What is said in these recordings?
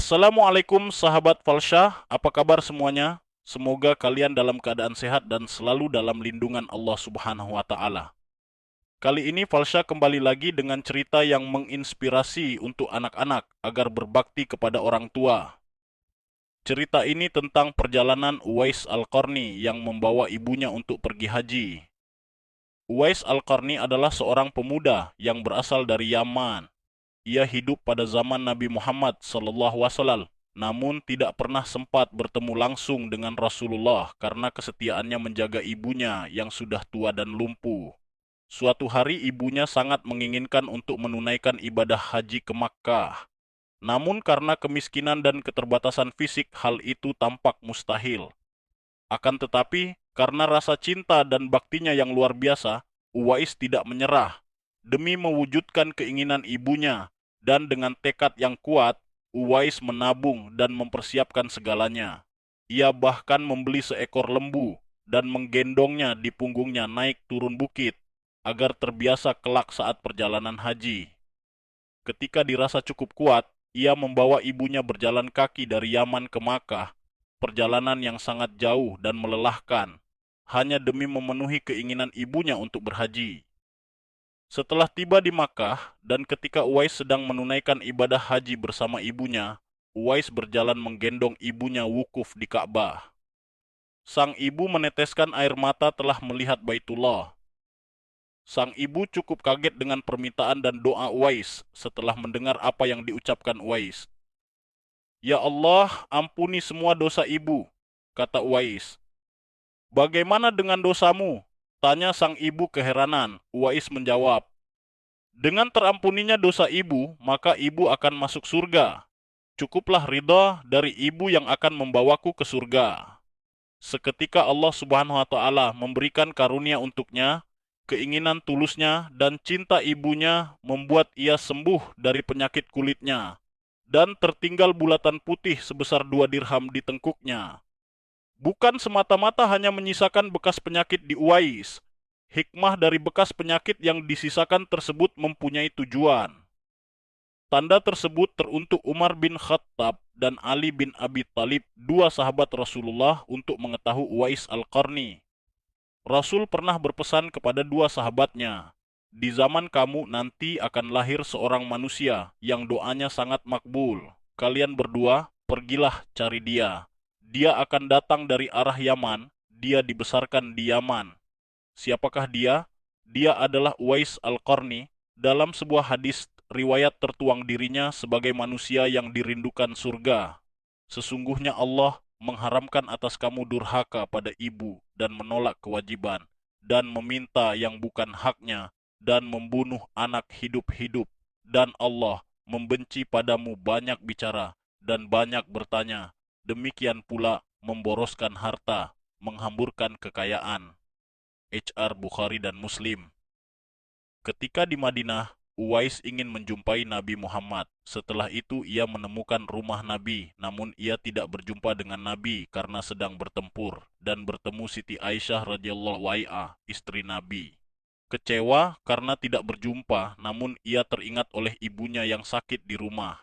Assalamualaikum sahabat Falsyah, apa kabar semuanya? Semoga kalian dalam keadaan sehat dan selalu dalam lindungan Allah Subhanahu wa Ta'ala. Kali ini Falsyah kembali lagi dengan cerita yang menginspirasi untuk anak-anak agar berbakti kepada orang tua. Cerita ini tentang perjalanan Uwais Al-Qarni yang membawa ibunya untuk pergi haji. Uwais Al-Qarni adalah seorang pemuda yang berasal dari Yaman. Ia hidup pada zaman Nabi Muhammad SAW, namun tidak pernah sempat bertemu langsung dengan Rasulullah karena kesetiaannya menjaga ibunya yang sudah tua dan lumpuh. Suatu hari ibunya sangat menginginkan untuk menunaikan ibadah haji ke Makkah. Namun karena kemiskinan dan keterbatasan fisik, hal itu tampak mustahil. Akan tetapi, karena rasa cinta dan baktinya yang luar biasa, Uwais tidak menyerah. Demi mewujudkan keinginan ibunya, dan dengan tekad yang kuat, Uwais menabung dan mempersiapkan segalanya. Ia bahkan membeli seekor lembu dan menggendongnya di punggungnya naik turun bukit, agar terbiasa kelak saat perjalanan haji. Ketika dirasa cukup kuat, ia membawa ibunya berjalan kaki dari Yaman ke Makkah, perjalanan yang sangat jauh dan melelahkan, hanya demi memenuhi keinginan ibunya untuk berhaji. Setelah tiba di Makkah, dan ketika Uwais sedang menunaikan ibadah haji bersama ibunya, Uwais berjalan menggendong ibunya wukuf di Ka'bah. Sang ibu meneteskan air mata telah melihat Baitullah. Sang ibu cukup kaget dengan permintaan dan doa Uwais setelah mendengar apa yang diucapkan Uwais. "Ya Allah, ampuni semua dosa ibu," kata Uwais. "Bagaimana dengan dosamu?" tanya sang ibu keheranan. Uwais menjawab, "Dengan terampuninya dosa ibu, maka ibu akan masuk surga. Cukuplah ridha dari ibu yang akan membawaku ke surga." Seketika Allah Subhanahu wa Ta'ala memberikan karunia untuknya, keinginan tulusnya dan cinta ibunya membuat ia sembuh dari penyakit kulitnya, dan tertinggal bulatan putih sebesar 2 dirham di tengkuknya. Bukan semata-mata hanya menyisakan bekas penyakit di Uwais. Hikmah dari bekas penyakit yang disisakan tersebut mempunyai tujuan. Tanda tersebut teruntuk Umar bin Khattab dan Ali bin Abi Thalib, dua sahabat Rasulullah, untuk mengetahui Uwais Al-Qarni. Rasul pernah berpesan kepada dua sahabatnya, "Di zaman kamu nanti akan lahir seorang manusia yang doanya sangat makbul. Kalian berdua, pergilah cari dia. Dia akan datang dari arah Yaman, dia dibesarkan di Yaman." Siapakah dia? Dia adalah Uwais Al-Qarni. Dalam sebuah hadis riwayat tertuang dirinya sebagai manusia yang dirindukan surga. "Sesungguhnya Allah mengharamkan atas kamu durhaka pada ibu dan menolak kewajiban, dan meminta yang bukan haknya, dan membunuh anak hidup-hidup. Dan Allah membenci padamu banyak bicara dan banyak bertanya. Demikian pula memboroskan harta, menghamburkan kekayaan." HR Bukhari dan Muslim. Ketika di Madinah, Uwais ingin menjumpai Nabi Muhammad. Setelah itu ia menemukan rumah Nabi, namun ia tidak berjumpa dengan Nabi karena sedang bertempur, dan bertemu Siti Aisyah radhiyallahu anha, istri Nabi. Kecewa karena tidak berjumpa, namun ia teringat oleh ibunya yang sakit di rumah.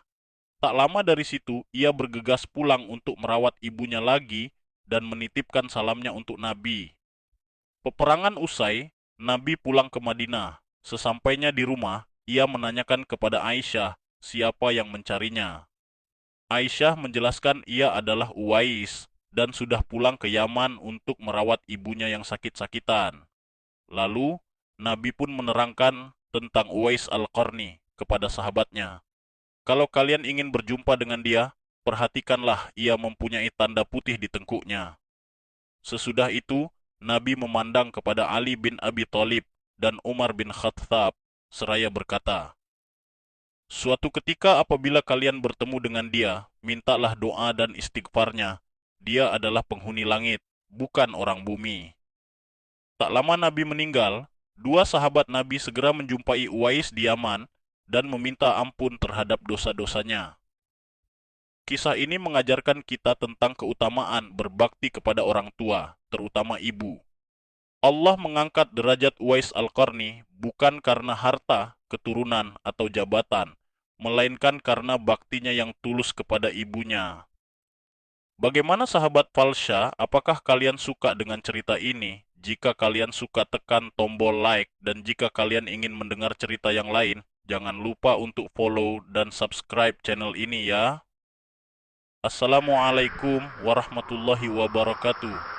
Tak lama dari situ, ia bergegas pulang untuk merawat ibunya lagi dan menitipkan salamnya untuk Nabi. Peperangan usai, Nabi pulang ke Madinah. Sesampainya di rumah, ia menanyakan kepada Aisyah siapa yang mencarinya. Aisyah menjelaskan ia adalah Uwais dan sudah pulang ke Yaman untuk merawat ibunya yang sakit-sakitan. Lalu, Nabi pun menerangkan tentang Uwais Al-Qarni kepada sahabatnya. "Kalau kalian ingin berjumpa dengan dia, perhatikanlah ia mempunyai tanda putih di tengkuknya." Sesudah itu, Nabi memandang kepada Ali bin Abi Thalib dan Umar bin Khattab seraya berkata, "Suatu ketika apabila kalian bertemu dengan dia, mintalah doa dan istighfarnya. Dia adalah penghuni langit, bukan orang bumi." Tak lama Nabi meninggal, dua sahabat Nabi segera menjumpai Uwais di Yaman dan meminta ampun terhadap dosa-dosanya. Kisah ini mengajarkan kita tentang keutamaan berbakti kepada orang tua, terutama ibu. Allah mengangkat derajat Uwais Al-Qarni bukan karena harta, keturunan, atau jabatan, melainkan karena baktinya yang tulus kepada ibunya. Bagaimana sahabat Falsha, apakah kalian suka dengan cerita ini? Jika kalian suka, tekan tombol like, dan jika kalian ingin mendengar cerita yang lain, jangan lupa untuk follow dan subscribe channel ini ya. Assalamualaikum warahmatullahi wabarakatuh.